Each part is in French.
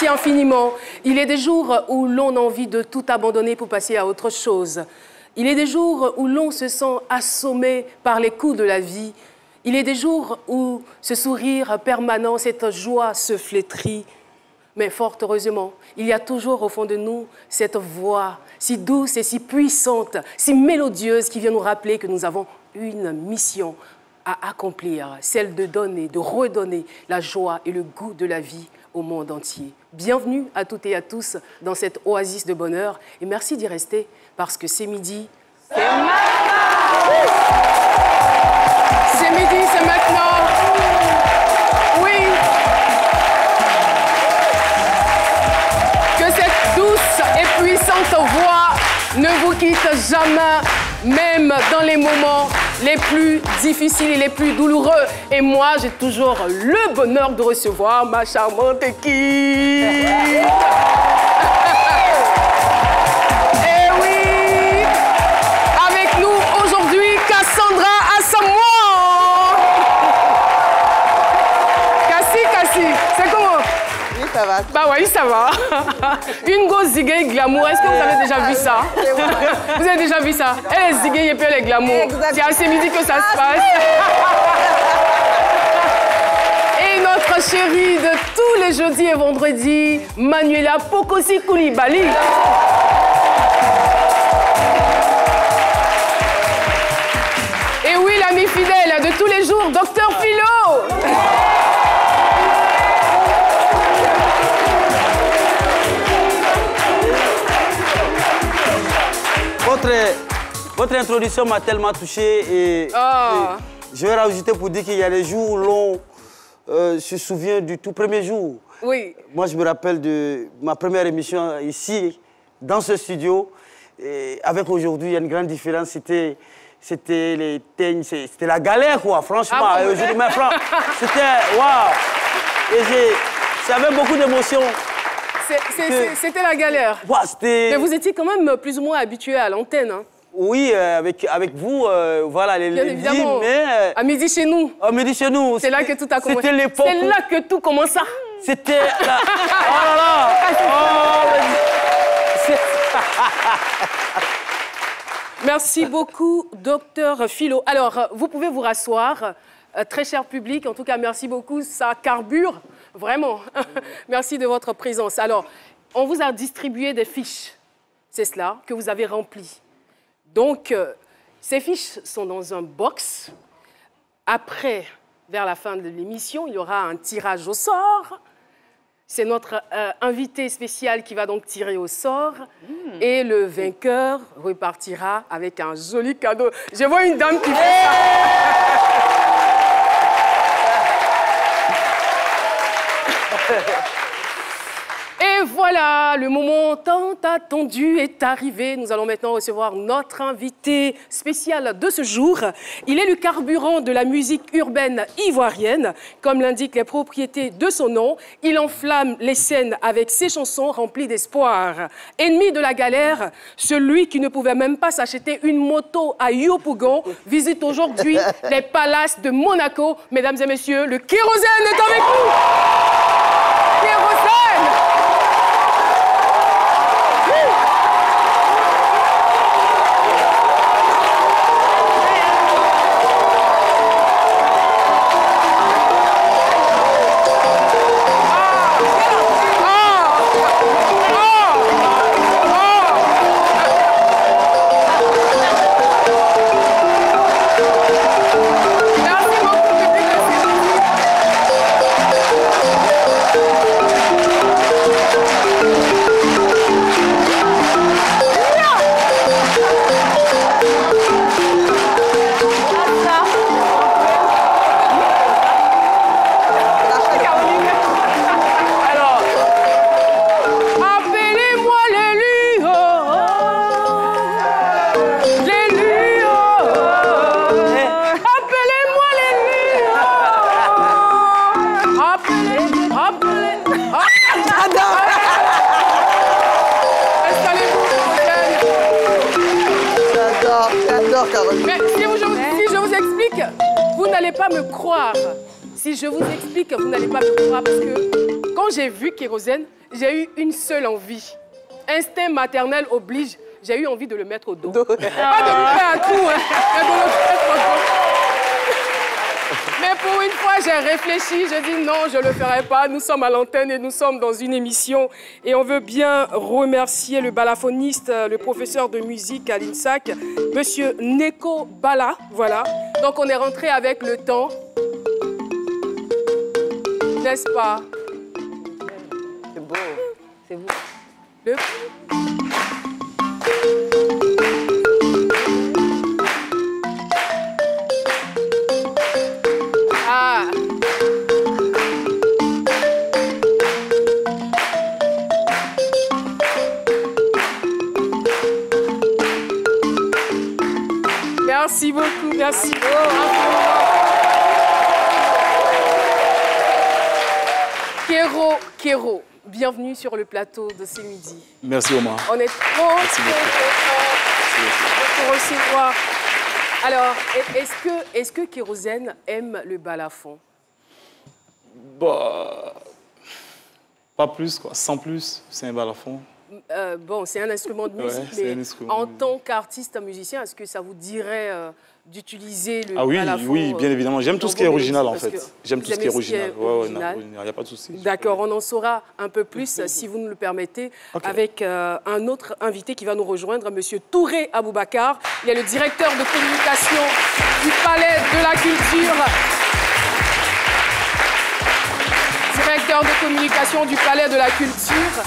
Merci infiniment. Il est des jours où l'on a envie de tout abandonner pour passer à autre chose. Il est des jours où l'on se sent assommé par les coups de la vie. Il est des jours où ce sourire permanent, cette joie se flétrit. Mais fort heureusement, il y a toujours au fond de nous cette voix si douce et si puissante, si mélodieuse qui vient nous rappeler que nous avons une mission à accomplir, celle de donner, de redonner la joie et le goût de la vie au monde entier. Bienvenue à toutes et à tous dans cette oasis de bonheur et merci d'y rester parce que c'est midi. C'est maintenant! C'est midi, c'est maintenant! Oui! Que cette douce et puissante voix ne vous quitte jamais, même dans les moments les plus difficiles et les plus douloureux. Et moi, j'ai toujours le bonheur de recevoir ma charmante équipe. Et oui, avec nous aujourd'hui, Cassandra Asamoah. Cassie, c'est comment? Oui, ça va. Bah oui, ça va. Une grosse ziguée glamour. Est-ce que vous avez déjà vu ça? Vous avez déjà vu ça? Elle est ziguée et puis elle est glamour. C'est à ce midi que ça se passe. Et notre chérie de tous les jeudis et vendredis, Manuela Pokosi Koulibaly. Et oui, l'ami fidèle de tous les jours, Dr Philo. Votre introduction m'a tellement touché et je vais rajouter pour dire qu'il y a des jours où l'on se souvient du tout premier jour. Oui. Moi, je me rappelle de ma première émission ici, dans ce studio. Et avec aujourd'hui, il y a une grande différence. C'était les teignes, c'était la galère, quoi, franchement. Ah bon, aujourd'hui, c'était waouh. Et j'avais beaucoup d'émotions. C'était la galère. Ouais, mais vous étiez quand même plus ou moins habitué à l'antenne. Hein. Oui, avec vous, voilà, les lundis, mais... à midi chez nous. À midi chez nous. C'est là que tout a commencé. C'était l'époque. C'est là que tout commença. C'était là. Oh là là. Merci beaucoup, Dr Philo. Alors, vous pouvez vous rasseoir. Très cher public, en tout cas, merci beaucoup. Ça carbure, vraiment. Merci de votre présence. Alors, on vous a distribué des fiches. C'est cela que vous avez rempli. Donc, ces fiches sont dans un box. Après, vers la fin de l'émission, il y aura un tirage au sort. C'est notre invité spécial qui va donc tirer au sort. Et le vainqueur repartira avec un joli cadeau. Je vois une dame qui fait ça. Et voilà, le moment tant attendu est arrivé. Nous allons maintenant recevoir notre invité spécial de ce jour. Il est le carburant de la musique urbaine ivoirienne. Comme l'indiquent les propriétés de son nom, il enflamme les scènes avec ses chansons remplies d'espoir. Ennemi de la galère, celui qui ne pouvait même pas s'acheter une moto à Yopougon visite aujourd'hui les palaces de Monaco. Mesdames et messieurs, le kérosène est avec nous. Kérosène! Mais si je vous explique, vous n'allez pas me croire. Si je vous explique, vous n'allez pas me croire parce que Quand j'ai vu Kérosène, j'ai eu une seule envie. Instinct maternel oblige. J'ai eu envie de le mettre au dos. Pas de lui faire un coup, hein, mais de le mettre au dos. Mais pour une fois, j'ai réfléchi, j'ai dit non, je ne le ferai pas. Nous sommes à l'antenne et nous sommes dans une émission. Et on veut bien remercier le balafoniste, le professeur de musique à l'INSAC, monsieur Neko Bala. Voilà. Donc on est rentré avec le temps. N'est-ce pas? C'est beau, c'est beau. Le... Ah. Merci beaucoup, merci. Kéro, bienvenue sur le plateau de ce midi. Merci Omar. On est trop contents de te recevoir. Alors, est-ce que Kérosène aime le balafon? Bah, pas plus, quoi. Sans plus, c'est un balafon. Bon, c'est un instrument de musique, ouais, mais en tant qu'artiste musicien, est-ce que ça vous dirait d'utiliser le balafon? Oui, bien évidemment. J'aime tout ce qui est original, en fait. J'aime tout ce qui est original. Il n'y a pas de souci. D'accord, on en saura un peu plus, si vous nous le permettez, avec un autre invité qui va nous rejoindre, monsieur Touré Aboubakar. Il est le directeur de communication du Palais de la Culture. Directeur de communication du Palais de la Culture.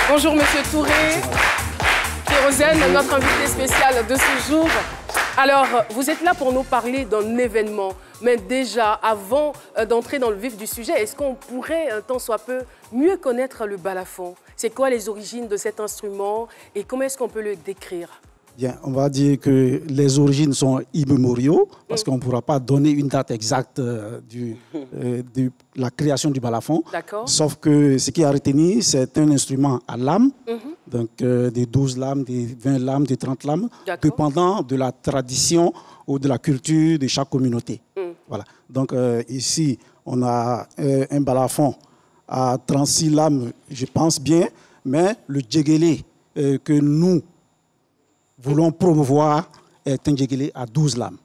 Bonjour, monsieur Touré. Kérosène, notre invité spécial de ce jour. Alors, vous êtes là pour nous parler d'un événement. Mais déjà, avant d'entrer dans le vif du sujet, est-ce qu'on pourrait, un tant soit peu, mieux connaître le balafon? C'est quoi les origines de cet instrument et comment est-ce qu'on peut le décrire? Bien, on va dire que les origines sont immémoriaux, parce qu'on ne pourra pas donner une date exacte de la création du balafon. Sauf que ce qui a retenu, c'est un instrument à lames, donc des 12 lames, des 20 lames, des 30 lames, dépendant de la tradition ou de la culture de chaque communauté. Voilà. Donc ici, on a un balafon à 36 lames, je pense bien, mais le djegélé que nous voulons promouvoir est un djegélé à 12 lames.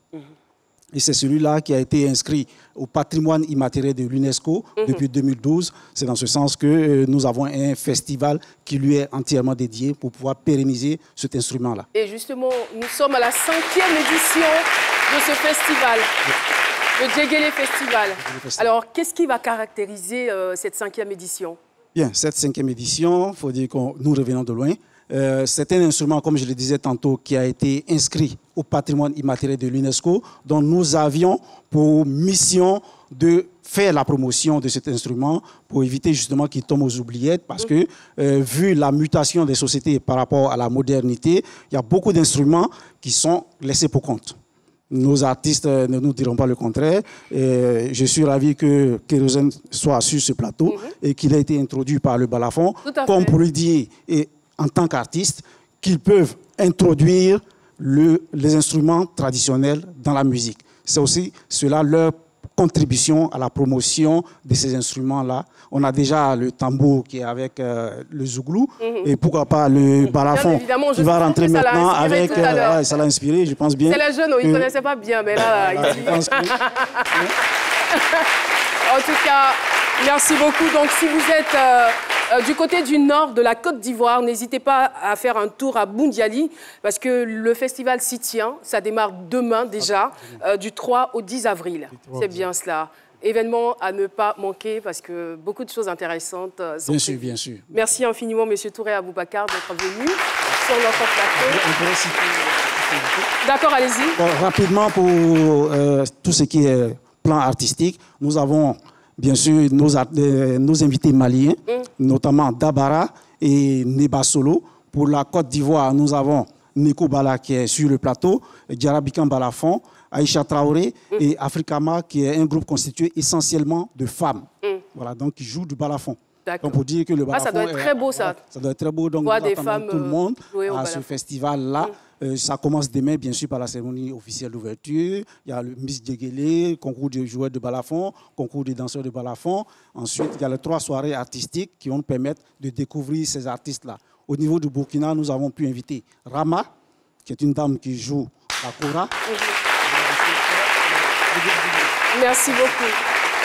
Et c'est celui-là qui a été inscrit au patrimoine immatériel de l'UNESCO depuis 2012. C'est dans ce sens que nous avons un festival qui lui est entièrement dédié pour pouvoir pérenniser cet instrument-là. Et justement, nous sommes à la 5e édition de ce festival, le Djegélé Festival. Alors, qu'est-ce qui va caractériser cette 5e édition? Bien, cette 5e édition, il faut dire que nous revenons de loin. C'est un instrument, comme je le disais tantôt, qui a été inscrit au patrimoine immatériel de l'UNESCO, dont nous avions pour mission de faire la promotion de cet instrument pour éviter justement qu'il tombe aux oubliettes, parce que, vu la mutation des sociétés par rapport à la modernité, il y a beaucoup d'instruments qui sont laissés pour compte. Nos artistes ne nous diront pas le contraire. Et je suis ravi que Kérosène soit sur ce plateau et qu'il ait été introduit par le balafon, comme pour lui dire... en tant qu'artistes, qu'ils peuvent introduire les instruments traditionnels dans la musique. C'est aussi cela leur contribution à la promotion de ces instruments-là. On a déjà le tambour qui est avec le zouglou, et pourquoi pas le balafon qui va rentrer maintenant avec... ça l'a inspiré, je pense bien. C'est les jeunes, ils ne connaissaient pas bien, mais là, il dit... En tout cas, merci beaucoup. Donc, si vous êtes du côté du nord de la Côte d'Ivoire, n'hésitez pas à faire un tour à Boundiali, parce que le festival s'y tient. Ça démarre demain déjà, du 3 au 10 avril. C'est bien cela. Événement à ne pas manquer, parce que beaucoup de choses intéressantes sont Bien sûr, bien sûr. Merci infiniment, M. Touré Aboubakar, d'être venu sur notre plateau. D'accord, allez-y. Bon, rapidement, pour tout ce qui est plan artistique, nous avons bien sûr nos invités maliens, notamment Dabara et Neba Solo. Pour la Côte d'Ivoire, nous avons Neko Bala qui est sur le plateau, Djarabikan Balafon, Aïcha Traoré et Afrikama qui est un groupe constitué essentiellement de femmes. Voilà, donc qui jouent du balafon. Donc pour dire que le balafon ça doit être très beau, ça. Ça doit être très beau, donc nous attendons tout le monde à ce festival-là. Ça commence demain, bien sûr, par la cérémonie officielle d'ouverture. Il y a le Miss Djeguélé, concours de joueurs de balafon, concours de danseurs de balafon. Ensuite, il y a les 3 soirées artistiques qui vont nous permettre de découvrir ces artistes-là. Au niveau du Burkina, nous avons pu inviter Rama, qui est une dame qui joue la kora. Merci beaucoup.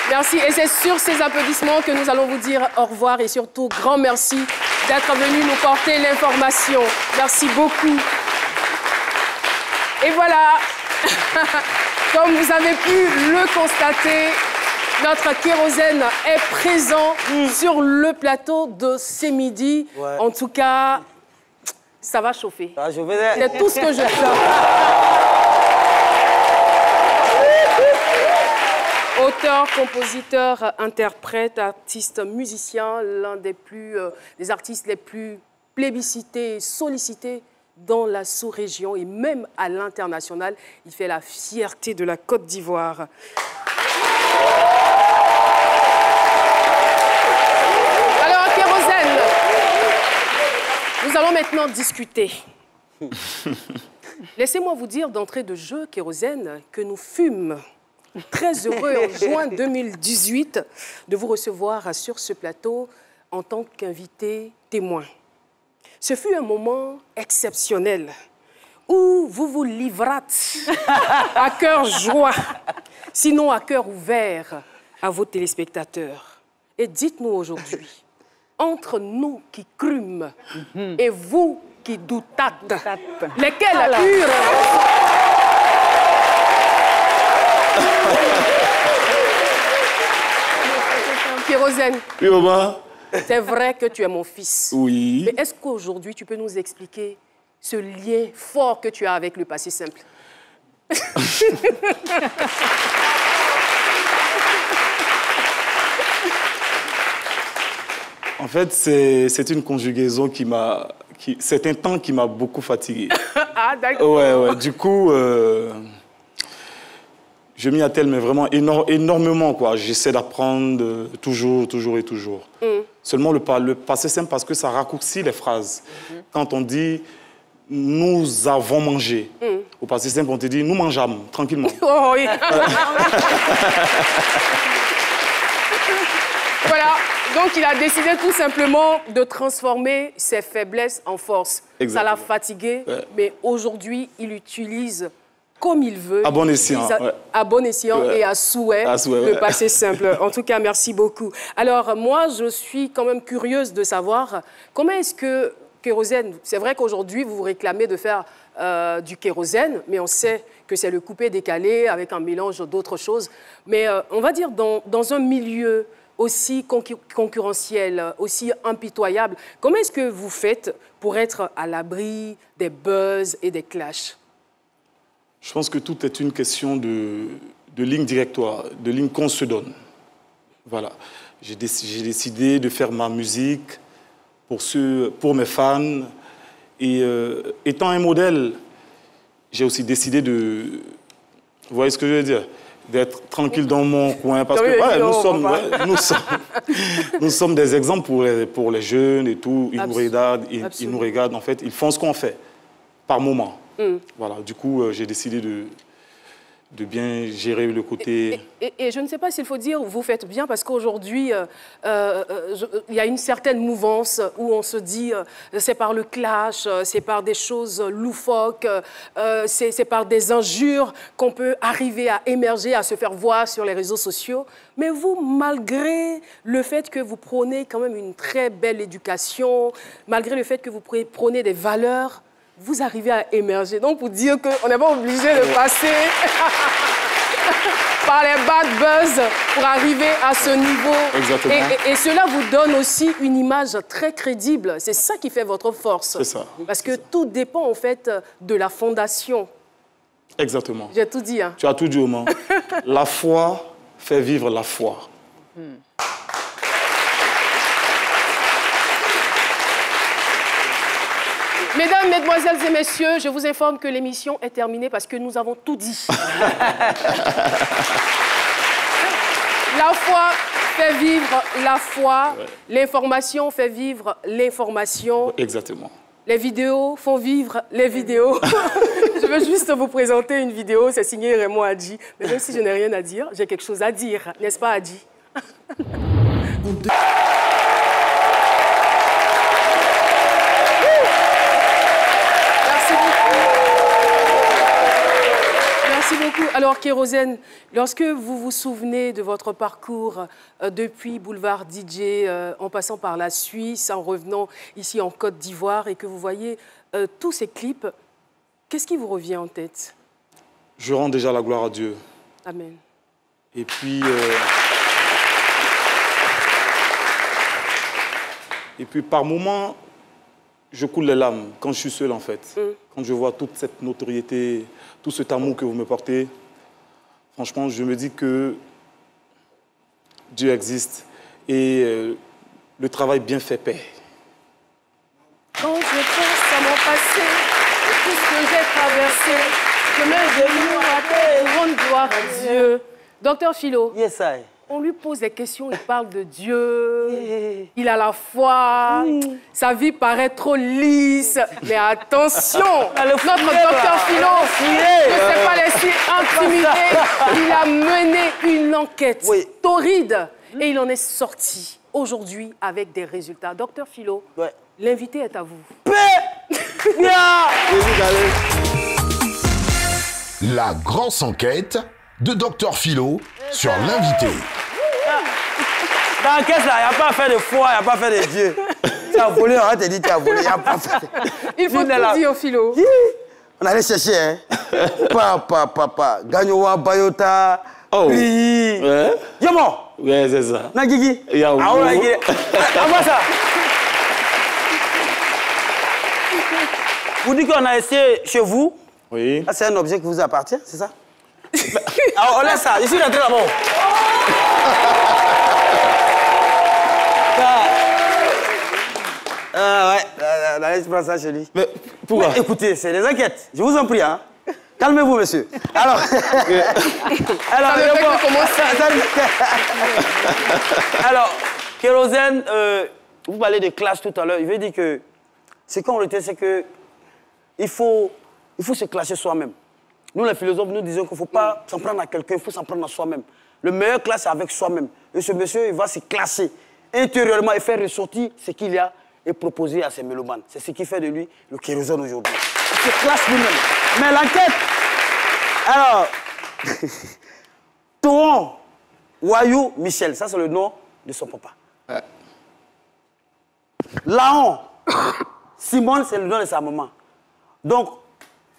Merci. Et c'est sur ces applaudissements que nous allons vous dire au revoir et surtout, grand merci d'être venu nous porter l'information. Merci beaucoup. Et voilà, comme vous avez pu le constater, notre kérosène est présent sur le plateau de ce midi. Ouais. En tout cas, ça va chauffer. C'est tout ce que je sens. Auteur, compositeur, interprète, artiste, musicien, l'un des artistes les plus plébiscités et sollicités dans la sous-région et même à l'international. Il fait la fierté de la Côte d'Ivoire. Alors, Kérosène, nous allons maintenant discuter. Laissez-moi vous dire d'entrée de jeu, Kérosène, que nous fûmes très heureux en juin 2018 de vous recevoir sur ce plateau en tant qu'invité témoin. Ce fut un moment exceptionnel où vous vous livrâtes à cœur joie, sinon à cœur ouvert à vos téléspectateurs. Et dites-nous aujourd'hui, entre nous qui crûmes et vous qui doutâtes, lesquels eurent... Kérosène, oui, maman. C'est vrai que tu es mon fils. Oui. Mais est-ce qu'aujourd'hui, tu peux nous expliquer ce lien fort que tu as avec le passé simple? En fait, c'est une conjugaison qui m'a... C'est un temps qui m'a beaucoup fatigué. Ah, d'accord. Ouais. Du coup, je m'y attelle, mais vraiment énormément, quoi. J'essaie d'apprendre toujours. Seulement le passé simple, parce que ça raccourcit les phrases. Quand on dit « nous avons mangé au passé simple, on te dit « nous mangeâmes », tranquillement. Oh, oui. Voilà. Donc, il a décidé tout simplement de transformer ses faiblesses en force. Exactement. Ça l'a fatigué, mais aujourd'hui, il utilise comme il veut. À bon escient. À bon escient et à souhait, le passé simple. En tout cas, merci beaucoup. Alors, moi, je suis quand même curieuse de savoir comment est-ce que Kérosène, c'est vrai qu'aujourd'hui, vous vous réclamez de faire du kérosène, mais on sait que c'est le coupé-décalé avec un mélange d'autres choses. Mais on va dire dans un milieu aussi concurrentiel, aussi impitoyable, comment est-ce que vous faites pour être à l'abri des buzz et des clashs? Je pense que tout est une question de ligne directoire, de ligne qu'on se donne. Voilà. J'ai décidé de faire ma musique pour mes fans. Et étant un modèle, j'ai aussi décidé de... Vous voyez ce que je veux dire? D'être tranquille dans mon coin. Parce que nous sommes des exemples pour les jeunes et tout. Ils nous regardent, en fait. Ils font ce qu'on fait, par moment. Voilà, du coup, j'ai décidé de bien gérer le côté... Et je ne sais pas s'il faut dire vous faites bien, parce qu'aujourd'hui, il y a une certaine mouvance où on se dit c'est par le clash, c'est par des choses loufoques, c'est par des injures qu'on peut arriver à émerger, à se faire voir sur les réseaux sociaux. Mais vous, malgré le fait que vous prônez quand même une très belle éducation, malgré le fait que vous prônez des valeurs, vous arrivez à émerger. Donc, pour dire qu'on n'est pas obligé de passer par les bad buzz pour arriver à ce niveau. Exactement. Et cela vous donne aussi une image très crédible. C'est ça qui fait votre force. C'est ça. Parce que tout dépend, en fait, de la fondation. Exactement. J'ai tout dit. Hein. Tu as tout dit au moins. La foi fait vivre la foi. Mesdames, Mesdemoiselles et Messieurs, je vous informe que l'émission est terminée parce que nous avons tout dit. La foi fait vivre la foi, l'information fait vivre l'information. Exactement. Les vidéos font vivre les vidéos. Je veux juste vous présenter une vidéo, c'est signé Raymond Hadji. Mais même si je n'ai rien à dire, j'ai quelque chose à dire, n'est-ce pas Hadji? Merci beaucoup. Merci beaucoup. Alors, Kérosène, lorsque vous vous souvenez de votre parcours depuis Boulevard DJ, en passant par la Suisse, en revenant ici en Côte d'Ivoire, et que vous voyez tous ces clips, qu'est-ce qui vous revient en tête? Je rends déjà la gloire à Dieu. Amen. Et puis par moments, je coule les larmes quand je suis seul, en fait. Quand je vois toute cette notoriété, tout cet amour que vous me portez, franchement, je me dis que Dieu existe et le travail bien fait paie. Quand je pense à mon passé, et tout ce que j'ai traversé, je mets genoux à terre, rendre gloire à Dieu. Docteur Philo, Yes, I. on lui pose des questions, il parle de Dieu, il a la foi, sa vie paraît trop lisse. Mais attention, notre docteur Philo ne s'est pas laissé intimider. Il a mené une enquête torride et il en est sorti aujourd'hui avec des résultats. Docteur Philo, l'invité est à vous. La grosse enquête de Docteur Philo sur l'invité. Dans la caisse, là, il n'y a pas à faire de foi, il n'y a pas à faire de Dieu. Tu as volé, on va te dire tu as volé, il n'y a pas à faire. Il faut tout dire au Philo. On allait chercher, hein. Papa. Gagnowa, Bayota, Pliyi. Yamo. Ouais, c'est ça. Nagigi. Yaou. Ah, on a Nagigi. Avant ça. Vous dites qu'on a essayé chez vous. Oui. C'est un objet qui vous appartient, c'est ça? Alors, on laisse ça. Je suis rentré là-bas. Allez, je prends ça chez lui. Mais pourquoi? Mais, écoutez, c'est des enquêtes. Je vous en prie, hein. Calmez-vous, monsieur. Alors, alors, Kérosène, vous parlez de classe tout à l'heure. Il veut dire que ce qu'on retient, c'est que il faut se classer soi-même. Nous, les philosophes, nous disons qu'il ne faut pas s'en prendre à quelqu'un, il faut s'en prendre à soi-même. Le meilleur classe, c'est avec soi-même. Et ce monsieur, il va se classer intérieurement et faire ressortir ce qu'il y a et proposer à ses mélomanes. C'est ce qui fait de lui le Kérosène aujourd'hui. Il se classe lui-même. Mais l'enquête... Alors... Toron Wayou Michel, ça c'est le nom de son papa. Laon Simone, c'est le nom de sa maman. Donc,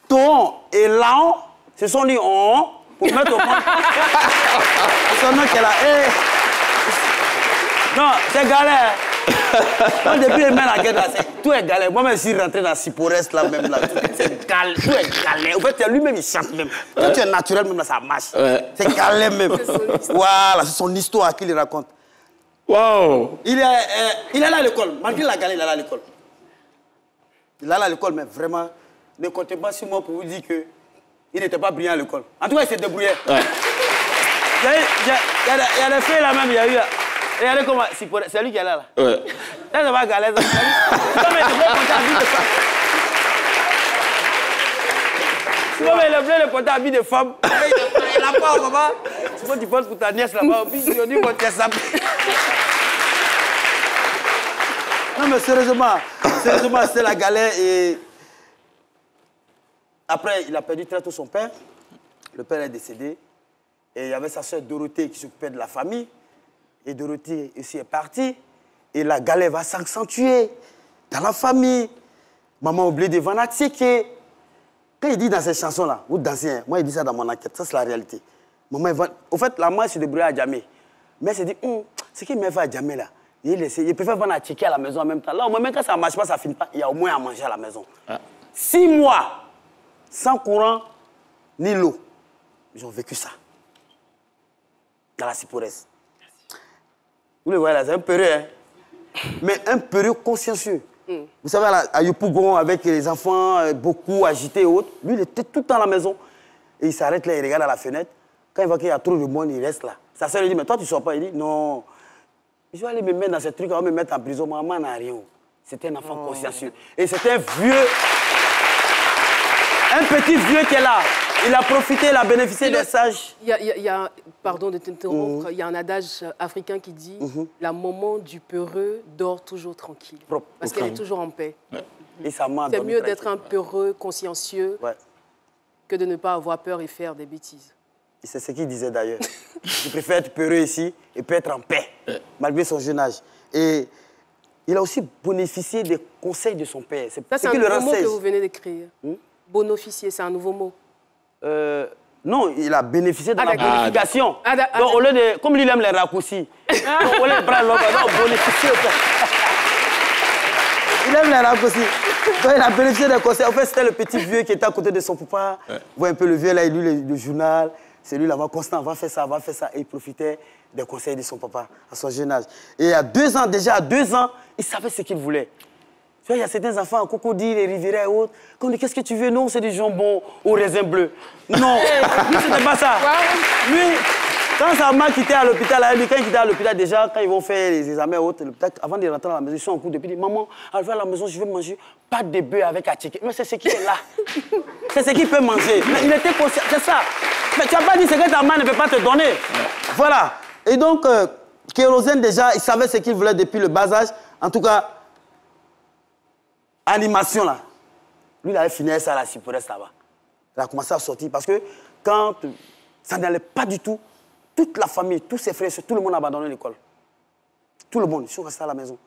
Toron et Laon se sont dit on pour mettre au point. C'est son nom qu'elle a. Non, c'est galère. Quand depuis le met la guerre, tout est galère. Moi-même, je suis rentré dans Siporès, là, même là. C'est galère. Tout est galère. En fait, lui-même, il chante même. Quand tu es naturel, même là, ça marche. C'est galère même. Voilà, c'est son histoire qu'il raconte. Waouh! Il est là à l'école. Malgré la galère, il est là à l'école. Il est là à l'école, mais vraiment, ne comptez pas sur moi pour vous dire qu'il n'était pas brillant à l'école. En tout cas, il s'est débrouillé. Ouais. Il y a des filles là même, il y a eu... Regardez comment... C'est lui qui est là. Ouais. Ça, c'est pas galère. Si moi, il a plein de porter habits de femme, il n'a pas, papa. C'est moi, tu penses pour ta nièce là-bas. Puis, je dis, mon ça. Non, mais sérieusement, c'est la galère. Et après, il a perdu très tôt son père. Le père est décédé. Et il y avait sa sœur Dorothée qui s'occupait de la famille. Et Dorothée aussi est partie. Et la galère va s'accentuer dans la famille. Maman oublié de vendre à ticket. Quand il dit dans ces chansons-là, vous dansez, moi il dit ça dans mon enquête, ça c'est la réalité. Maman, au fait, la maman se débrouille à Djamé. Mais elle s'est dit, ce qu'il m'a fait à Djamé là, il préfère vendre à ticket à la maison en même temps. Là, au moment quand ça ne marche pas, ça ne finit pas, il y a au moins à manger à la maison. 6 mois sans courant ni l'eau. Ils ont vécu ça. Dans la Siporès. Vous le voyez là, c'est un peureux, hein? Mais un peureux consciencieux. Vous savez, à Yopougon, avec les enfants, beaucoup agités et autres, lui, il était tout le temps à la maison. Et il s'arrête là, il regarde à la fenêtre. Quand il voit qu'il y a trop de monde, il reste là. Sa sœur lui dit, mais toi, tu ne sors pas. Il dit, non, je vais aller me mettre dans ce truc, on va me mettre en prison. Maman n'a rien. C'était un enfant consciencieux. Et c'était un vieux, un petit vieux qui est là. Il a profité, il a bénéficié des sages. Pardon de t'interrompre, il y a un adage africain qui dit la maman du peureux dort toujours tranquille. Parce qu'elle est toujours en paix. C'est mieux d'être un peureux consciencieux que de ne pas avoir peur et faire des bêtises. C'est ce qu'il disait d'ailleurs. Il préfère être peureux ici et peut être en paix, malgré son jeune âge. Et il a aussi bénéficié des conseils de son père. Ça, c'est un nouveau mot que vous venez d'écrire. Bonofficier, c'est un nouveau mot. Non, il a bénéficié de la bonification. Donc, au lieu de... Comme lui, il aime les raccourcis. Donc, au lieu de prendre l'autre, bénéficier. Il aime les raccourcis. Donc, il a bénéficié des conseils. En fait, c'était le petit vieux qui était à côté de son papa. Vous voyez un peu le vieux, là, il lit le journal. C'est lui, là, va constant, va faire ça, va faire ça. Et il profitait des conseils de son papa à son jeune âge. Et à 2 ans, déjà à 2 ans, il savait ce qu'il voulait. Tu vois, il y a certains enfants, crocodiles, les rivières et autres, qu'on dit, qu'est-ce que tu veux? Non, c'est du jambon au raisin bleu. Non, lui, c'était pas ça. Lui, quand sa maman quittait à l'hôpital, quand il quittait à l'hôpital, déjà, quand ils vont faire les examens et autres, avant de rentrer à la maison, ils sont en cours depuis, maman, arrivé à la maison, je veux manger pâte de bœuf avec attiqué. Mais c'est ce qui est là. C'est ce qu'il peut manger. Mais il était conscient, c'est ça. Mais tu n'as pas dit ce que ta maman ne peut pas te donner. Voilà. Et donc, Kérosène, déjà, il savait ce qu'il voulait depuis le bas âge. En tout cas, animation, là. Lui, il avait fini ça à la Cypresse, là-bas. Il a commencé à sortir parce que quand ça n'allait pas du tout, toute la famille, tous ses frères, tout le monde a abandonné l'école. Tout le monde, ils sont restés à la maison.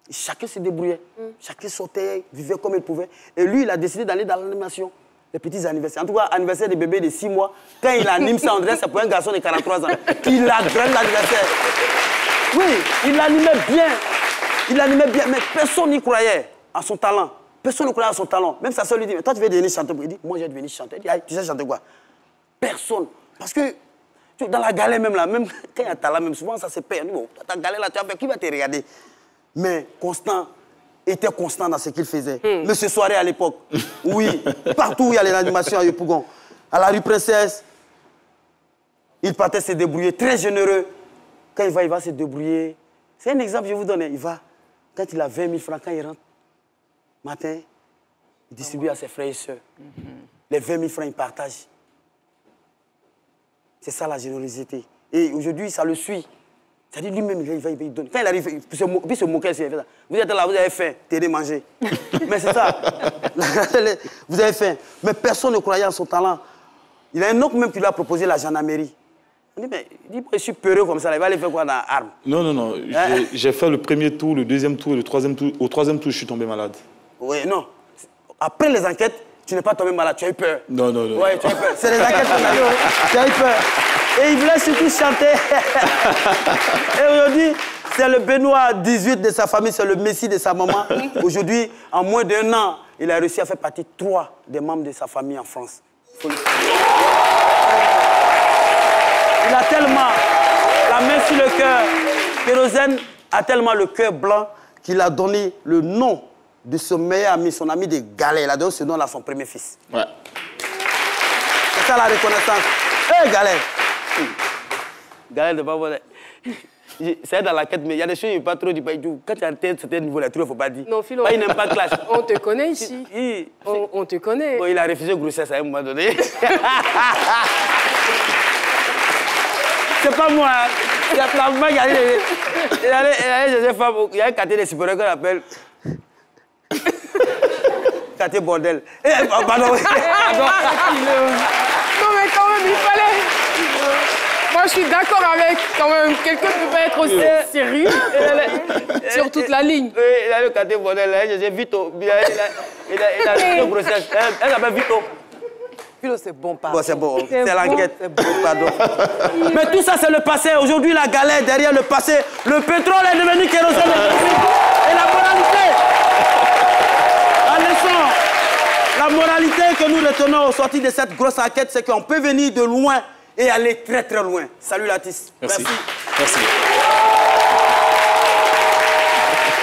Et chacun se débrouillait. Chacun sortait, vivait comme il pouvait. Et lui, il a décidé d'aller dans l'animation. Les petits anniversaires. En tout cas, anniversaire des bébés de 6 mois. Quand il anime ça, on dirait c'est pour un garçon de 43 ans. Il a grandi l'anniversaire. Oui, il l'animait bien. Il l'animait bien, mais personne n'y croyait à son talent. Personne ne croyait à son talent. Même sa soeur lui dit, mais toi, tu veux devenir chanteur? Il dit, moi, je vais devenir chanteur. Il dit, tu sais chanter quoi? Personne. Parce que dans la galère même, là, même quand il y a un talent, même souvent, ça se perd. Bon, ta galère là, tu vas faire, qui va te regarder? Mais Constant était constant dans ce qu'il faisait. Monsieur Soirée à l'époque, oui, partout où il y a les animations à Yopougon, à la rue Princesse, il partait se débrouiller, très généreux. Quand il va se débrouiller. C'est un exemple, je vais vous donner. Il va, quand il a 20 000 francs, quand il rentre, matin, il distribue à ses frères et sœurs. Les 20 000 francs, il partage. C'est ça la générosité. Et aujourd'hui, ça le suit. C'est-à-dire lui-même, il donne. Quand il arrive, il se moquer, il fait ça. Vous êtes là, vous avez faim, t'aider à manger. Mais c'est ça. Vous avez faim. Mais personne ne croyait en son talent. Il y a un autre même qui lui a proposé la gendarmerie. On dit, mais il dit, je suis peureux comme ça, il va aller faire quoi dans l'arme? Non, non, non. J'ai fait le premier tour, le deuxième tour et le troisième tour. Au troisième tour, je suis tombé malade. Oui, non. Après les enquêtes, tu n'es pas tombé malade, tu as eu peur. Non, non, non. Oui, tu as eu peur. C'est les enquêtes qu'on a eu. Tu as eu peur. Et il voulait surtout chanter. Et aujourd'hui, c'est le Benoît 18 de sa famille, c'est le Messie de sa maman. Aujourd'hui, en moins d'1 an, il a réussi à faire partie de 3 des membres de sa famille en France. Il a tellement la main sur le cœur. Kérosène a tellement le cœur blanc qu'il a donné le nom de son meilleur ami, son ami de Galère. Il a donné ce nom à son premier fils. Ouais. C'est ça la reconnaissance. Hé, Galère! Galère de pas voir. C'est dans la quête, mais il y a des choses qui ne pas trop dire. Quand tu as un certain niveau, il ne faut pas dire. Non, Philo. Il n'aime pas de clash. On te connaît ici. On te connaît. Bon, il a refusé grossesse à un moment donné. C'est pas moi. Il y a la maman qui allait. Il allait chez ces femmes. Il y a un quartier de supérieur qu'on appelle. Quartier bordel. Pardon. Non, mais quand même, il fallait. Moi, je suis d'accord avec, quand même, quelqu'un ne peut pas être aussi sérieux sur toute la ligne. Oui, il a le quartier bordel, j'ai Vito. Il a une grossesse. Elle s'appelle Vito. Philo, c'est bon, pardon. Bon, c'est bon, c'est l'enquête. C'est bon. Pardon. Mais tout ça, c'est le passé. Aujourd'hui, la galère derrière le passé. Le pétrole est devenu kérosène. Et la moralité. La leçon, la moralité que nous retenons au sortir de cette grosse enquête, c'est qu'on peut venir de loin et aller très très loin. Salut Latis. Merci. Merci. Merci.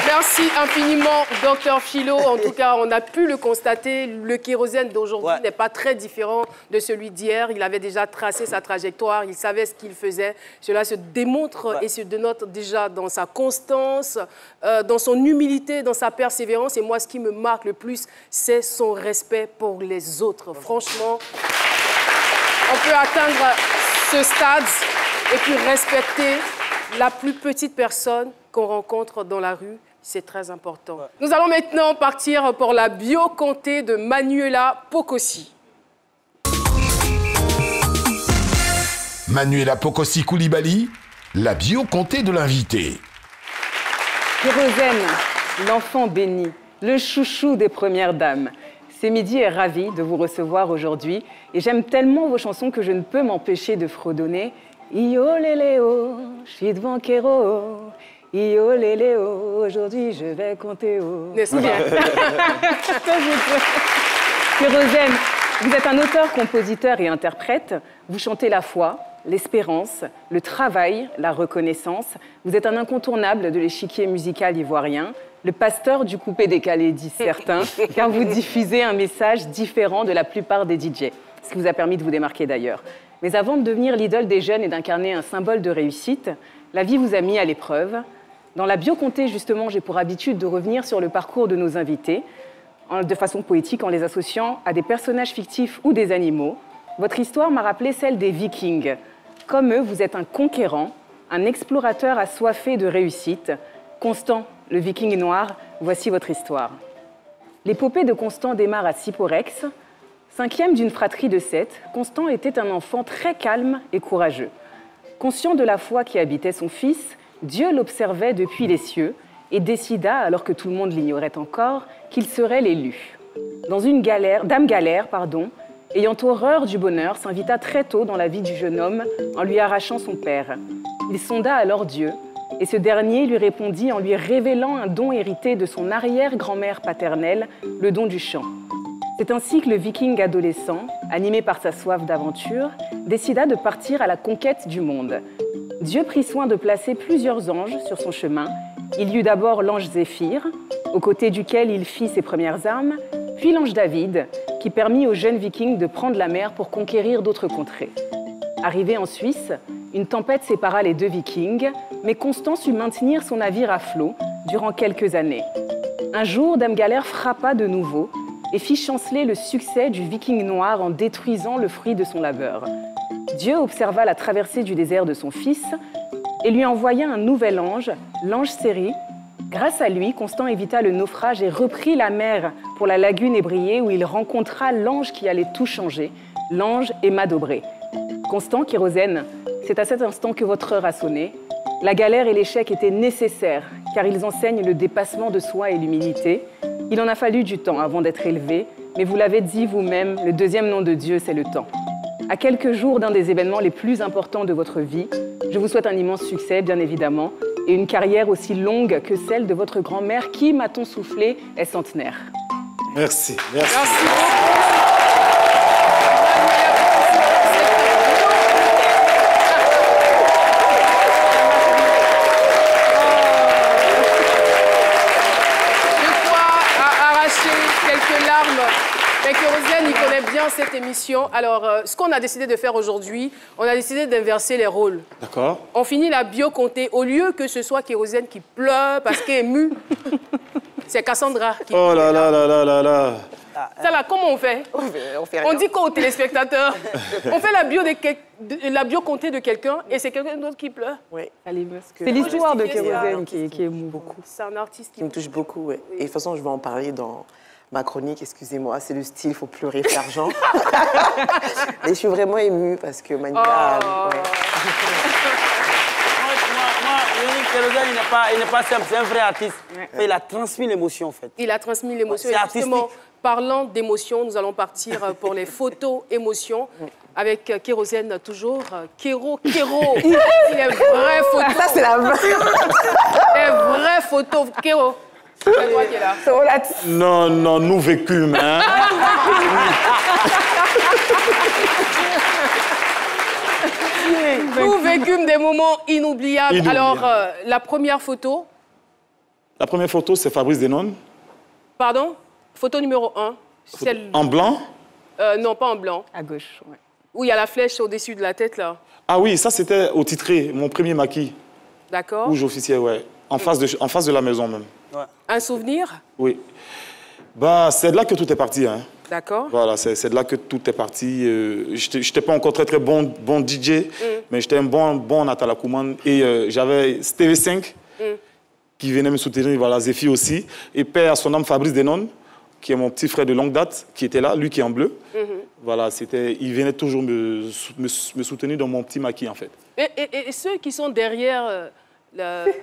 Merci. Merci infiniment, Dr Philo. En tout cas, on a pu le constater. Le kérosène d'aujourd'hui n'est pas très différent de celui d'hier. Il avait déjà tracé sa trajectoire, il savait ce qu'il faisait. Cela se démontre et se dénote déjà dans sa constance, dans son humilité, dans sa persévérance. Et moi, ce qui me marque le plus, c'est son respect pour les autres. Franchement, on peut atteindre ce stade et puis respecter la plus petite personne qu'on rencontre dans la rue. C'est très important. Nous allons maintenant partir pour la bio-comté de Manuela Pocosi. Manuela Pocosi Koulibaly, la bio-comté de l'invité. Kérosène, l'enfant béni, le chouchou des premières dames. C'est Midi est ravie de vous recevoir aujourd'hui et j'aime tellement vos chansons que je ne peux m'empêcher de fredonner. Io léléo, je suis devant Kéro. Io léléo, aujourd'hui je vais compter haut. N'est-ce pas? Kérosène, vous êtes un auteur, compositeur et interprète. Vous chantez la foi, l'espérance, le travail, la reconnaissance. Vous êtes un incontournable de l'échiquier musical ivoirien. Le pasteur du coupé décalé, disent certains, car vous diffusez un message différent de la plupart des DJ, ce qui vous a permis de vous démarquer d'ailleurs. Mais avant de devenir l'idole des jeunes et d'incarner un symbole de réussite, la vie vous a mis à l'épreuve. Dans la bio-comté, justement, j'ai pour habitude de revenir sur le parcours de nos invités, de façon poétique, en les associant à des personnages fictifs ou des animaux. Votre histoire m'a rappelé celle des Vikings. Comme eux, vous êtes un conquérant, un explorateur assoiffé de réussite. Constant, le Viking noir, voici votre histoire. L'épopée de Constant démarre à Syporex. 5e d'une fratrie de 7, Constant était un enfant très calme et courageux. Conscient de la foi qui habitait son fils, Dieu l'observait depuis les cieux et décida, alors que tout le monde l'ignorait encore, qu'il serait l'élu. Dans une Dame Galère, ayant horreur du bonheur, s'invita très tôt dans la vie du jeune homme en lui arrachant son père. Il sonda alors Dieu, et ce dernier lui répondit en lui révélant un don hérité de son arrière-grand-mère paternelle, le don du chant. C'est ainsi que le Viking adolescent, animé par sa soif d'aventure, décida de partir à la conquête du monde. Dieu prit soin de placer plusieurs anges sur son chemin. Il y eut d'abord l'ange Zéphir, aux côtés duquel il fit ses premières armes, puis l'ange David, qui permit aux jeunes Vikings de prendre la mer pour conquérir d'autres contrées. Arrivé en Suisse, une tempête sépara les deux Vikings, mais Constant sut maintenir son navire à flot durant quelques années. Un jour, Dame Galère frappa de nouveau et fit chanceler le succès du Viking noir en détruisant le fruit de son labeur. Dieu observa la traversée du désert de son fils et lui envoya un nouvel ange, l'ange Séri. Grâce à lui, Constant évita le naufrage et reprit la mer pour la lagune ébriée où il rencontra l'ange qui allait tout changer, l'ange Emma Dobré. Constant, Kérosène, c'est à cet instant que votre heure a sonné. La galère et l'échec étaient nécessaires car ils enseignent le dépassement de soi et l'humilité. Il en a fallu du temps avant d'être élevé, mais vous l'avez dit vous-même, le deuxième nom de Dieu, c'est le temps. À quelques jours d'un des événements les plus importants de votre vie, je vous souhaite un immense succès, bien évidemment, et une carrière aussi longue que celle de votre grand-mère qui, m'a-t-on soufflé, est centenaire. Merci. Merci. Merci beaucoup. Quelques larmes. Mais Kérosène, il connaît bien cette émission. Alors, ce qu'on a décidé de faire aujourd'hui, on a décidé d'inverser les rôles. D'accord. On finit la bio-comté. Au lieu que ce soit Kérosène qui pleure parce qu'elle est émue, c'est Cassandra qui Oh là là là là là là. Ça là, comment on fait? On dit quoi aux téléspectateurs? On fait la bio-comté de quelqu'un et c'est quelqu'un d'autre qui pleure. Oui. C'est l'histoire de Kérosène qui émoue beaucoup. C'est un artiste Qui me touche beaucoup, oui. Et de toute façon, je vais en parler dans ma chronique, excusez-moi, c'est le style, il faut pleurer, faire l'argent. Et je suis vraiment émue parce que Manuela... Oh. Ouais. Kérosène, il n'est pas simple, c'est un vrai artiste. Ouais. Il a transmis l'émotion, en fait. Il a transmis l'émotion. C'est Et artistique. justement, parlant d'émotion, nous allons partir pour les photos émotions avec Kérosène toujours. Kéro, il est vraie photo. Ça, c'est la vraie. Les vraies photos. Kéro, c'est toi qui es là. Non, non, nous vécûmes, hein. Nous vécûmes des moments inoubliables. Alors, la première photo, La première photo, c'est Fabrice Denon. Pardon? Photo numéro 1. Celle... En blanc? Non, pas en blanc. À gauche, ouais. Où il y a la flèche au-dessus de la tête, là. Ah oui, ça c'était au titré, mon premier maquis. D'accord. Rouge officiel, ouais. En face de la maison même. Ouais. Un souvenir? Oui. Bah, c'est de là que tout est parti, hein. D'accord. Voilà, c'est de là que tout est parti. Je n'étais pas encore très bon DJ, mais j'étais un bon Natala Kouman. Et j'avais TV5 qui venait me soutenir, voilà, Zéphie aussi. Et père à son âme, Fabrice Denon, qui est mon petit frère de longue date, qui était là, lui qui est en bleu. Voilà, il venait toujours me soutenir dans mon petit maquis, en fait. Et ceux qui sont derrière...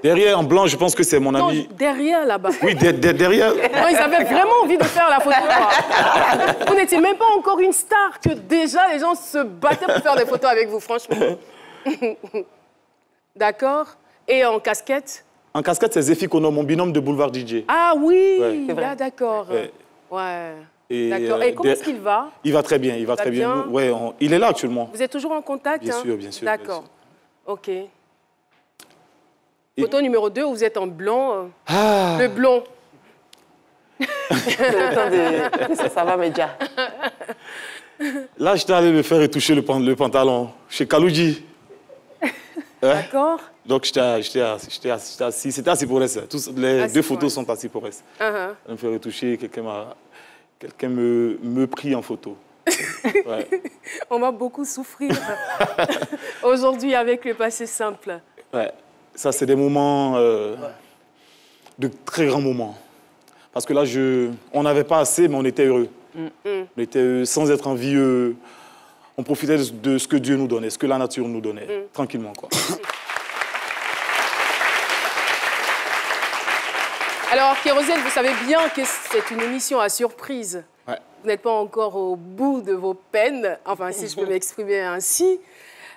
Derrière, en blanc, je pense que c'est mon ami. Non, derrière, là-bas. Oui, derrière. Non, ils avaient vraiment envie de faire la photo. Vous n'étiez même pas encore une star, que déjà les gens se battaient pour faire des photos avec vous, franchement. D'accord. Et en casquette? En casquette, c'est Zéphie Kono, mon binôme de Boulevard DJ. Ah oui, Ouais. là, d'accord. Ouais. Ouais. Et, D'accord. Et comment est-ce qu'il va? Il va très bien, il va très bien. bien? Ouais, il est là actuellement. Vous êtes toujours en contact? Bien hein? sûr, bien sûr. D'accord. Ok. Et- Photo numéro 2, où vous êtes en blanc. Ah. Le blond. C'est le temps de... Ça va, Média. Là, j'étais allé me faire retoucher le pantalon chez Kalouji. Ouais. D'accord. Donc, j'étais assis. C'était assis pour reste. Les Assis deux pour photos reste. sont assis pour reste. Uh-huh. Je me fais retoucher, quelqu'un me prit en photo. Ouais. On va beaucoup souffrir aujourd'hui avec le passé simple. Ouais. Ça, c'est des moments, de très grands moments. Parce que là, on n'avait pas assez, mais on était heureux. On était sans être en vie. On profitait de ce que Dieu nous donnait, ce que la nature nous donnait, tranquillement, quoi. Alors, Kérosène, vous savez bien que c'est une émission à surprise. Ouais. Vous n'êtes pas encore au bout de vos peines, enfin, si je peux m'exprimer ainsi.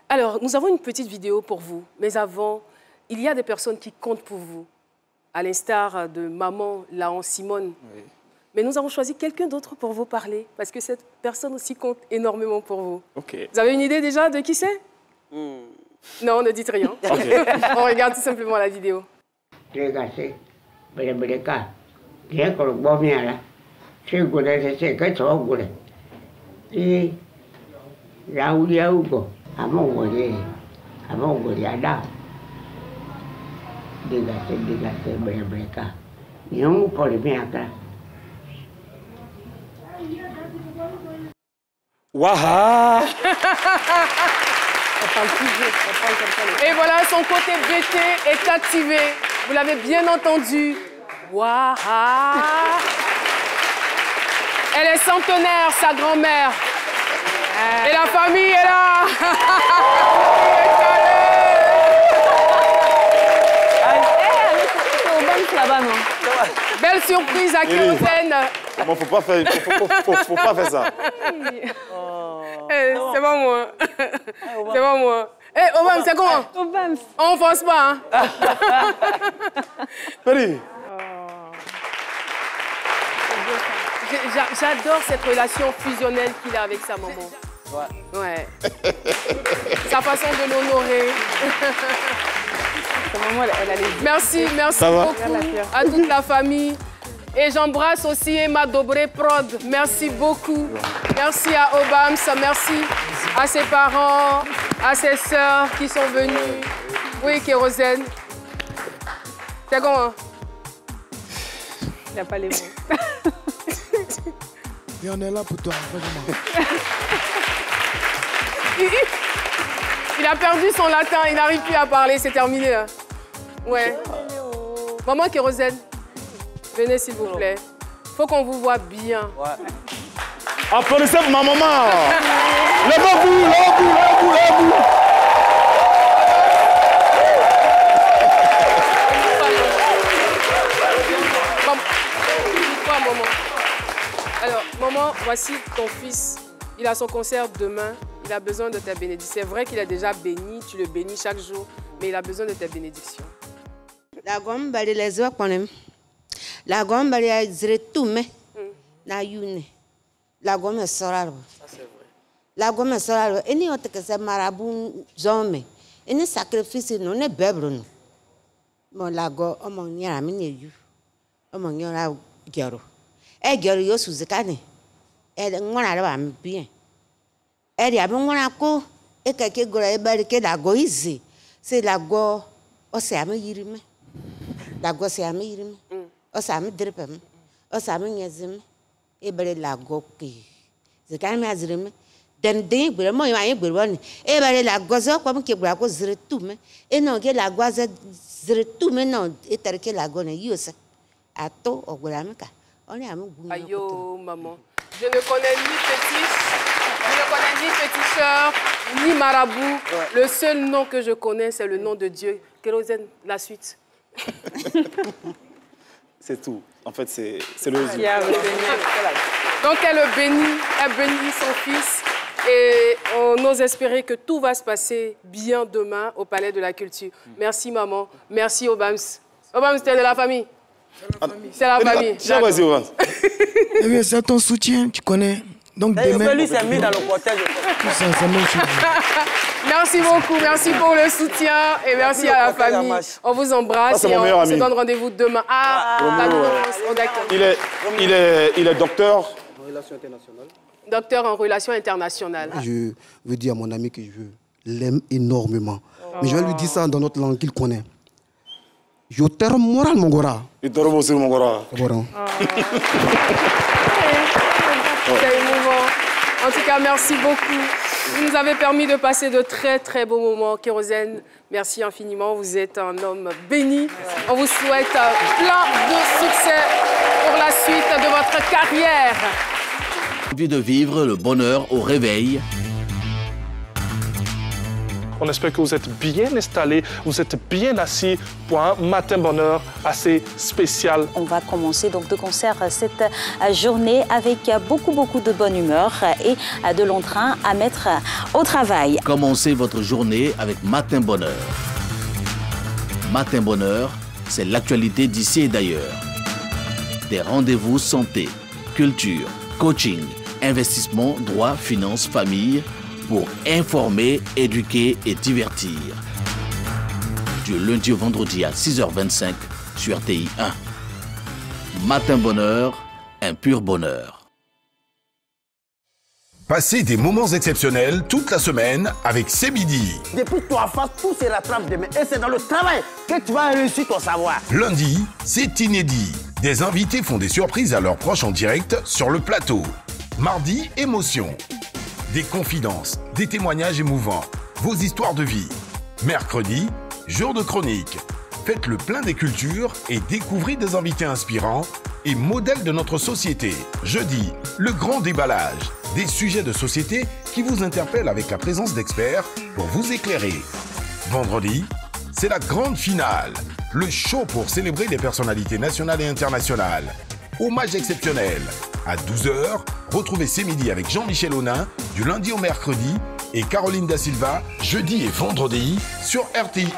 Alors, nous avons une petite vidéo pour vous. Mais avant, il y a des personnes qui comptent pour vous, à l'instar de maman Laon Simone. Oui. Mais nous avons choisi quelqu'un d'autre pour vous parler, parce que cette personne aussi compte énormément pour vous. OK. Vous avez une idée déjà de qui c'est? Non, ne dites rien. OK. On regarde tout simplement la vidéo. Waha! Et voilà, son côté BT est activé. Vous l'avez bien entendu. Waha! Elle est centenaire, sa grand-mère. Et la famille est là. Là-bas, non. Belle surprise à Kérosène. Bon, faut pas faire ça. Eh, c'est pas moi. C'est pas moi. Eh, Obama, c'est comment? Obama. On ne force pas, hein? Péri. J'adore cette relation fusionnelle qu'il a avec sa maman. Ouais. Sa façon de l'honorer. Sa maman, elle a les... Merci Ça va? beaucoup à toute la famille. Et j'embrasse aussi Emma Dobré Prod. Merci beaucoup. Merci à Obams, merci à ses parents, à ses sœurs qui sont venues. Oui, Kérosène. C'est comment? Il n'a pas les mots. Et on est là pour toi, vraiment. Il a perdu son latin, il n'arrive plus à parler, c'est terminé là. Ouais. Maman Kérosène, venez s'il vous plaît. Faut qu'on vous voit bien. Applaudissez pour ma maman. Lèvez-vous, lèvez-vous, lèvez-vous, lèvez-vous. Dis-toi, maman. Alors, maman, voici ton fils. Il a son concert demain. Il a besoin de ta bénédiction. C'est vrai qu'il est déjà béni, tu le bénis chaque jour, mais il a besoin de ta bénédiction. La gomme bali les oies qu'on aime. La gomme bali a zré tout mais na yune. La gomme est sorale. La gomme est sorale. Et ni autre que c'est marabout zombie. Et ni sacrifice non ne bèbre non. Bon la gomme on y a mis you. Omo nyora gero. E gero yo suzikane. E ngona la ba bien. E dia bo ngona ko e ka ke gora e bari ke la go izi. C'est la go o se am yirime. La go se am yirime. O sa am drepem. O sa am nyezim. E bari la go ki. Zikane me azirime. Den ding bure mo ya bure woni. E bari la go zo ko ke bura ko zire tume. E no ke la go zire tume no e tere ke la go ne yusa. Ato o guramika. Ayo, maman. Je ne connais ni fétiche, je ne connais ni féticheur, ni marabout. Le seul nom que je connais, c'est le nom de Dieu. Kérosène, la suite. C'est tout. En fait, c'est le résumé. Donc, elle bénit son fils. Et on ose espérer que tout va se passer bien demain au Palais de la Culture. Merci, maman. Merci, Obams. Obams, t'es de la famille? C'est la famille. Eh bien, c'est ton soutien, tu connais. Donc demain... Lui s'est mis dans le cortège. Merci beaucoup, merci pour le soutien et merci à la famille. On vous embrasse et on se donne rendez-vous demain. Il est docteur en relations internationales. Docteur en relations internationales. Je veux dire à mon ami que je l'aime énormément. Mais je vais lui dire ça dans notre langue qu'il connaît. Je t'aime moral, mon gora. Je t'aime aussi, mon gora. C'est émouvant. En tout cas, merci beaucoup. Vous nous avez permis de passer de très, très beaux moments. Kérosène, merci infiniment. Vous êtes un homme béni. On vous souhaite plein de succès pour la suite de votre carrière. Envie de vivre le bonheur au réveil. On espère que vous êtes bien installés, vous êtes bien assis pour un matin bonheur assez spécial. On va commencer donc de concert cette journée avec beaucoup de bonne humeur et de l'entrain à mettre au travail. Commencez votre journée avec Matin Bonheur. Matin Bonheur, c'est l'actualité d'ici et d'ailleurs. Des rendez-vous santé, culture, coaching, investissement, droit, finance, famille, pour informer, éduquer et divertir. Du lundi au vendredi à 6h25 sur RTI 1. Matin Bonheur, un pur bonheur. Passez des moments exceptionnels toute la semaine avec C'est Midi. Depuis toi, face, tout se rattrape demain. Et c'est dans le travail que tu vas réussir ton savoir. Lundi, c'est inédit. Des invités font des surprises à leurs proches en direct sur le plateau. Mardi, émotion. Des confidences, des témoignages émouvants, vos histoires de vie. Mercredi, jour de chronique. Faites le plein des cultures et découvrez des invités inspirants et modèles de notre société. Jeudi, le grand déballage. Des sujets de société qui vous interpellent avec la présence d'experts pour vous éclairer. Vendredi, c'est la grande finale. Le show pour célébrer les personnalités nationales et internationales. Hommage exceptionnel. À 12h, retrouvez C'est Midi avec Jean-Michel Aunin du lundi au mercredi et Caroline Da Silva jeudi et vendredi sur RTI. Nous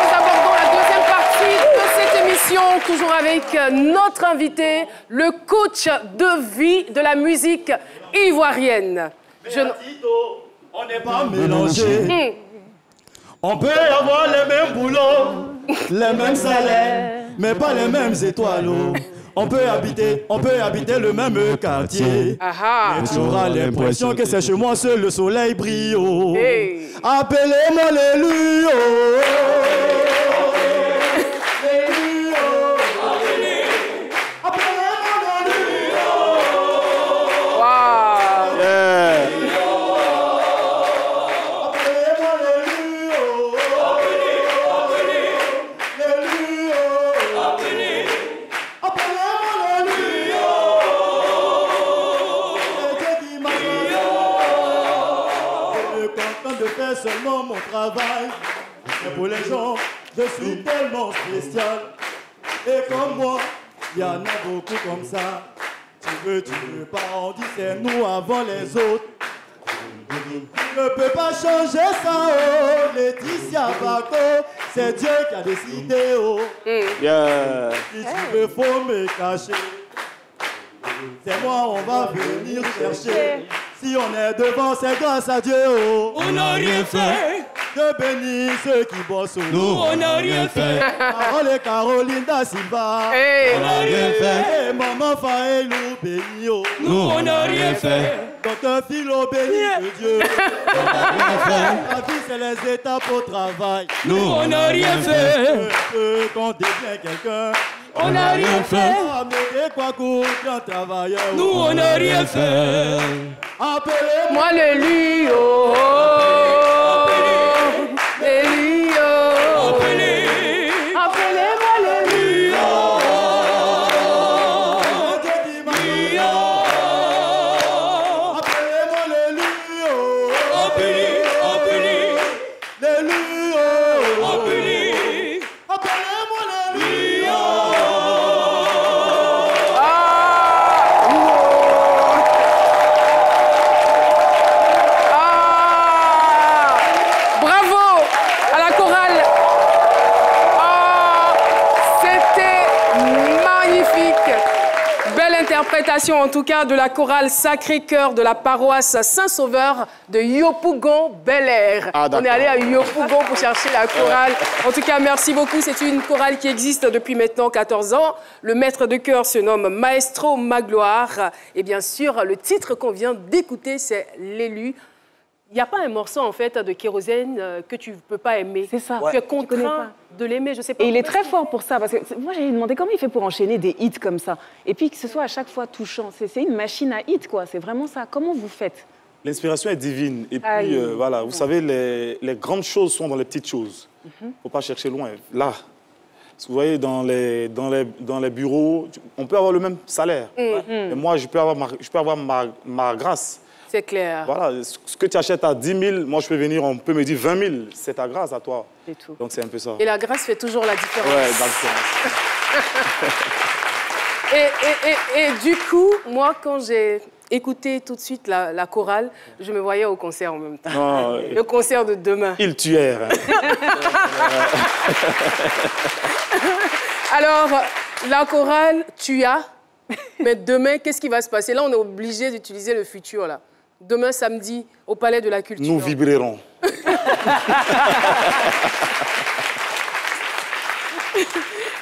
abordons la deuxième partie de cette émission, toujours avec notre invité, le coach de vie de la musique ivoirienne. On n'est pas mélangés. On peut avoir les mêmes boulots, les mêmes salaires, mais pas les mêmes étoiles. On peut habiter le même quartier. Mais tu auras l'impression que c'est chez moi seul le soleil brille. Hey. Appelez-moi l'élu. Seulement mon travail, mais pour les gens, je suis tellement spécial. Et comme moi, il y en a beaucoup comme ça. Tu veux pas, on dit c'est nous avant les autres. Tu ne peux pas changer ça, oh, Laetitia Bako, c'est Dieu qui a décidé, oh. Yeah. Si tu veux, faut me cacher. C'est moi, on va venir chercher. Si on est devant, c'est grâce à Dieu, oh. On n'a rien fait, Dieu bénit ceux qui bossent. Nous, on n'a rien fait. Carole et Caroline da Silva. On n'a rien fait. Et Maman Faelou béni. Nous, on n'a rien fait. Docteur Philo béni de Dieu. On n'a rien fait. La vie, c'est les étapes au travail. Nous, on n'a rien fait. Quand on devient quelqu'un, on n'a rien fait. Mais quoi qu'un travailleur. Nous, on n'a rien fait. Appelez-moi l'élu. Oh, oh, l'élu. Oh, appelez-moi l'élu. Interprétation en tout cas de la chorale Sacré-Cœur de la paroisse Saint-Sauveur de Yopougon Bel-Air. On est allé à Yopougon pour chercher la chorale. En tout cas, merci beaucoup. C'est une chorale qui existe depuis maintenant 14 ans. Le maître de chœur se nomme Maestro Magloire. Et bien sûr, le titre qu'on vient d'écouter, c'est L'élu. Il n'y a pas un morceau, en fait, de Kérosène que tu ne peux pas aimer. C'est ça. Tu es contraint de l'aimer, je sais pas. Et il est très fort pour ça, parce que moi, j'avais demandé comment il fait pour enchaîner des hits comme ça. Et puis que ce soit à chaque fois touchant. C'est une machine à hits, quoi. C'est vraiment ça. Comment vous faites? L'inspiration est divine. Et puis, voilà, vous savez, les grandes choses sont dans les petites choses. Il ne faut pas chercher loin. Là, vous voyez, dans les bureaux, on peut avoir le même salaire. Et moi, je peux avoir ma grâce. C'est clair. Voilà, ce que tu achètes à 10 000, moi, je peux venir, on peut me dire 20 000. C'est ta grâce à toi. C'est tout. Donc, c'est un peu ça. Et la grâce fait toujours la différence. Ouais, la différence. et du coup, moi, quand j'ai écouté tout de suite la chorale, je me voyais au concert en même temps. Non, le concert de demain. Il tuèrent. Alors, la chorale, tu as. Mais demain, qu'est-ce qui va se passer? Là, on est obligé d'utiliser le futur, là. Demain, samedi, au Palais de la Culture. Nous vibrerons.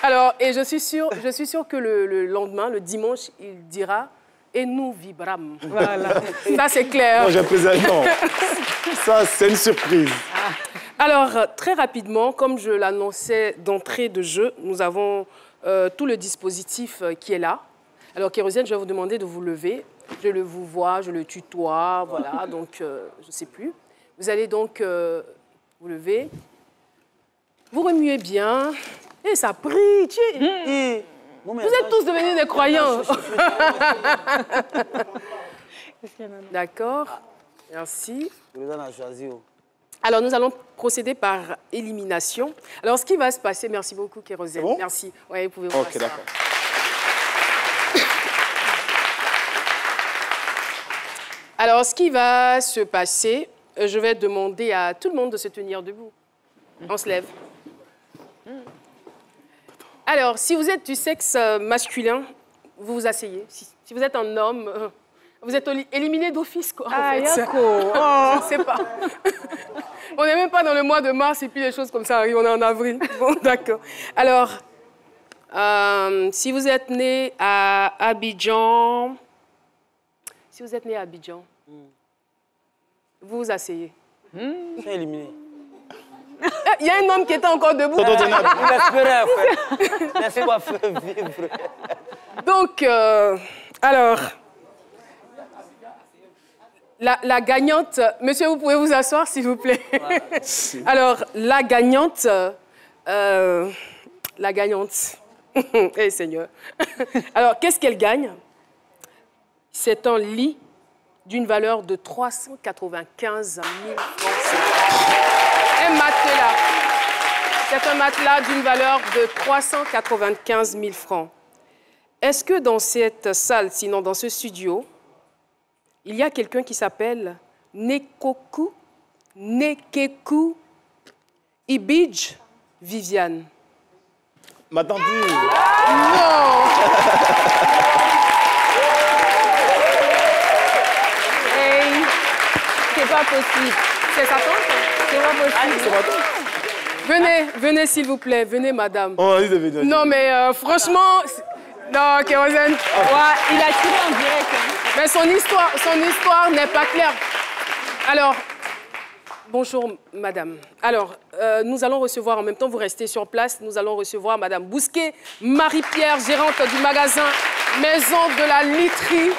Alors, et je suis sûre que le lendemain, le dimanche, il dira « Et nous vibrâmes ». Voilà. Ça, c'est clair. Non, j'ai plaisir. Non. Ça, c'est une surprise. Alors, très rapidement, comme je l'annonçais d'entrée de jeu, nous avons tout le dispositif qui est là. Alors, Kérosène, je vais vous demander de vous lever. Je le vous vois, je le tutoie, voilà, donc je ne sais plus. Vous allez donc vous lever. Vous remuez bien. Et ça prie. Vous êtes tous devenus des croyants. D'accord. Merci. Alors, nous allons procéder par élimination. Alors, ce qui va se passer... Merci beaucoup, Kérosène. Bon? Merci. Oui, vous pouvez vous Ok, d'accord. Alors, ce qui va se passer, je vais demander à tout le monde de se tenir debout. On se lève. Alors, si vous êtes du sexe masculin, vous vous asseyez. Si vous êtes un homme, vous êtes éliminé d'office, quoi. Ah, en fait. Je ne sais pas. On n'est même pas dans le mois de mars et puis les choses comme ça arrivent, on est en avril. Bon, d'accord. Alors, si vous êtes né à Abidjan... Si vous êtes né à Abidjan, vous vous asseyez. Ils sont éliminés. Il y a un homme qui était encore debout. Il espérait, en fait. Laisse-moi faire vivre. Donc, alors, la gagnante... Monsieur, vous pouvez vous asseoir, s'il vous plaît. Alors, la gagnante... Eh, Seigneur. Alors, qu'est-ce qu'elle gagne? C'est un lit d'une valeur de 395 000 francs. Un matelas. C'est un matelas d'une valeur de 395 000 francs. Est-ce que dans cette salle, sinon dans ce studio, il y a quelqu'un qui s'appelle Nekeku Ibidj Viviane? Ma tante. Non. C'est pas possible. C'est sa tante? C'est pas possible. C'est ma tante. Venez s'il vous plaît, venez madame. Oh, il devait dire. Non mais franchement, non Kérosène. Ouais, il a tiré en direct. Mais son histoire n'est pas claire. Alors, bonjour madame. Alors, nous allons recevoir en même temps, vous restez sur place, nous allons recevoir madame Bousquet, Marie-Pierre, gérante du magasin Maison de la Literie.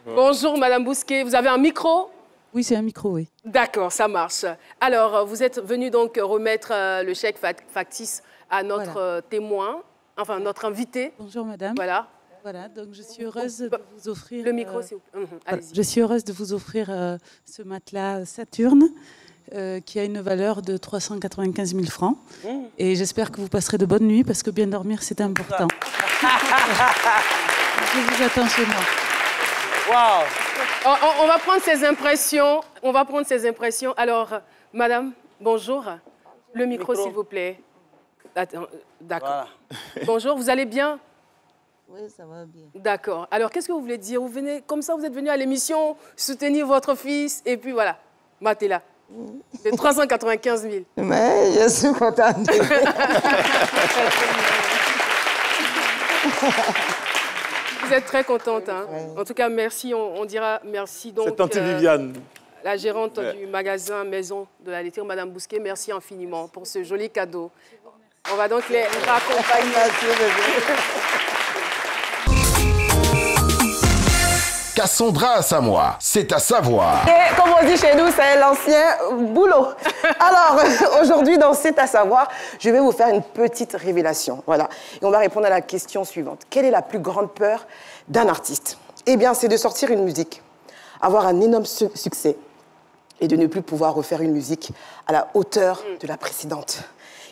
Bonjour madame Bousquet, vous avez un micro? Oui, c'est un micro, oui. D'accord, ça marche. Alors, vous êtes venu donc remettre le chèque factice à notre témoin, enfin notre invité. Bonjour madame. Voilà. Voilà, donc je suis heureuse de vous offrir... Le micro, s'il vous plaît. Allez-y. Je suis heureuse de vous offrir ce matelas Saturne qui a une valeur de 395 000 francs. Et j'espère que vous passerez de bonnes nuits parce que bien dormir, c'est important. Je vous attends chez moi. Waouh! On va prendre ses impressions. On va prendre ses impressions. Alors, madame, bonjour. Le micro, s'il vous plaît. D'accord. Voilà. Bonjour, vous allez bien? Oui, ça va bien. D'accord. Alors, qu'est-ce que vous voulez dire? Vous venez, comme ça, vous êtes venu à l'émission soutenir votre fils et puis voilà, matez-la. De 395 000. Mais je suis contente. Vous êtes très contente. Hein? Oui. En tout cas, merci. On dira merci donc. C'est tante Viviane. La gérante du magasin Maison de la Literie, Madame Bousquet. Merci infiniment pour ce joli cadeau. On va donc les raccompagner. Cassandra à Samoa, c'est à savoir. Et comme on dit chez nous, c'est l'ancien boulot. Alors, aujourd'hui, dans C'est à savoir, je vais vous faire une petite révélation. Voilà. Et on va répondre à la question suivante. Quelle est la plus grande peur d'un artiste? Eh bien, c'est de sortir une musique, avoir un énorme succès et de ne plus pouvoir refaire une musique à la hauteur de la précédente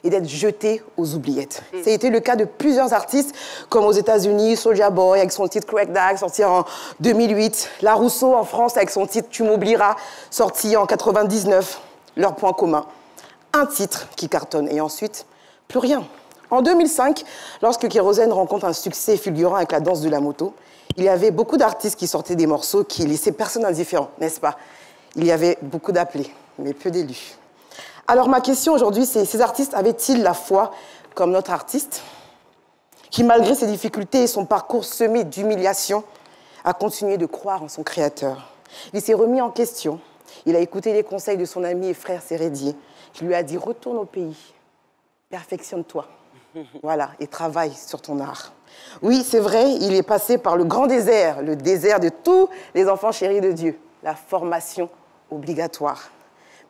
et d'être jeté aux oubliettes. Ça a été le cas de plusieurs artistes, comme aux États-Unis, Soulja Boy avec son titre Crack Dag, sorti en 2008, La Rousseau en France avec son titre Tu m'oublieras, sorti en 99. Leur point commun, un titre qui cartonne et ensuite, plus rien. En 2005, lorsque Kérosène rencontre un succès fulgurant avec La Danse de la moto, il y avait beaucoup d'artistes qui sortaient des morceaux qui laissaient personne indifférent, n'est-ce pas? Il y avait beaucoup d'appelés, mais peu d'élus. Alors ma question aujourd'hui, c'est ces artistes avaient-ils la foi comme notre artiste qui, malgré ses difficultés et son parcours semé d'humiliation, a continué de croire en son créateur? Il s'est remis en question. Il a écouté les conseils de son ami et frère Sérédier, qui lui a dit « Retourne au pays, perfectionne-toi, voilà, et travaille sur ton art. » Oui, c'est vrai, il est passé par le grand désert, le désert de tous les enfants chéris de Dieu, la formation obligatoire.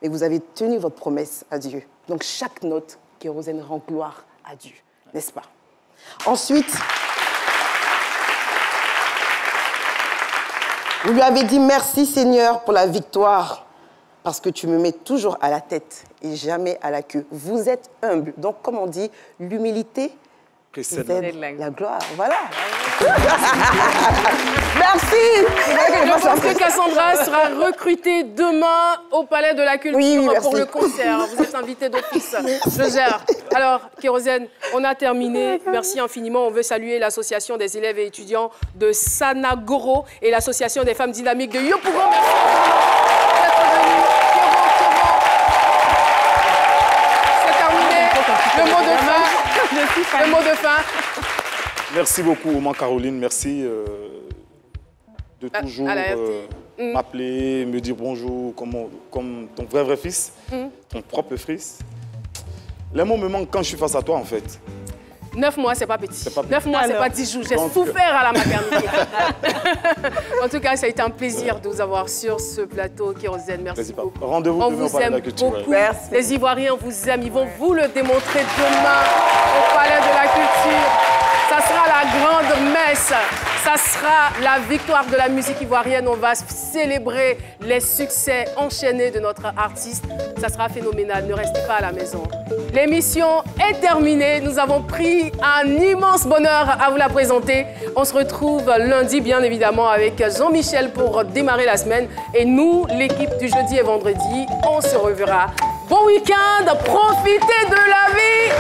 Mais vous avez tenu votre promesse à Dieu. Donc chaque note, Kérosène rend gloire à Dieu, n'est-ce pas? Ensuite, vous lui avez dit « Merci Seigneur pour la victoire, parce que tu me mets toujours à la tête et jamais à la queue. » Vous êtes humble. Donc, comme on dit, l'humilité précède la gloire. Voilà. Merci. Je pense que Cassandra sera recrutée demain au Palais de la Culture pour le concert. Vous êtes invitée d'office. Je gère. Alors, Kérosène, on a terminé. Merci infiniment. On veut saluer l'association des élèves et étudiants de Sanagoro et l'association des femmes dynamiques de Yopougon. Merci d'être venus. C'est terminé. Le mot de fin. Le mot de fin. Merci beaucoup, Oman Caroline. Merci de toujours m'appeler, me dire bonjour comme ton vrai fils, ton propre fils. Les mots me manquent quand je suis face à toi, en fait. 9 mois, c'est pas petit. 9 mois, c'est pas 10 jours. J'ai souffert à la maternité. En tout cas, ça a été un plaisir de vous avoir sur ce plateau, Kérosène. Merci beaucoup. Rendez-vous demain au Palais de la Culture. Beaucoup. Les Ivoiriens vous aiment. Ils vont vous le démontrer demain au Palais de la Culture. Ça sera la grande messe. Ça sera la victoire de la musique ivoirienne. On va célébrer les succès enchaînés de notre artiste. Ça sera phénoménal. Ne restez pas à la maison. L'émission est terminée. Nous avons pris un immense bonheur à vous la présenter. On se retrouve lundi, bien évidemment, avec Jean-Michel pour démarrer la semaine. Et nous, l'équipe du jeudi et vendredi, on se reverra. Bon week-end. Profitez de la vie.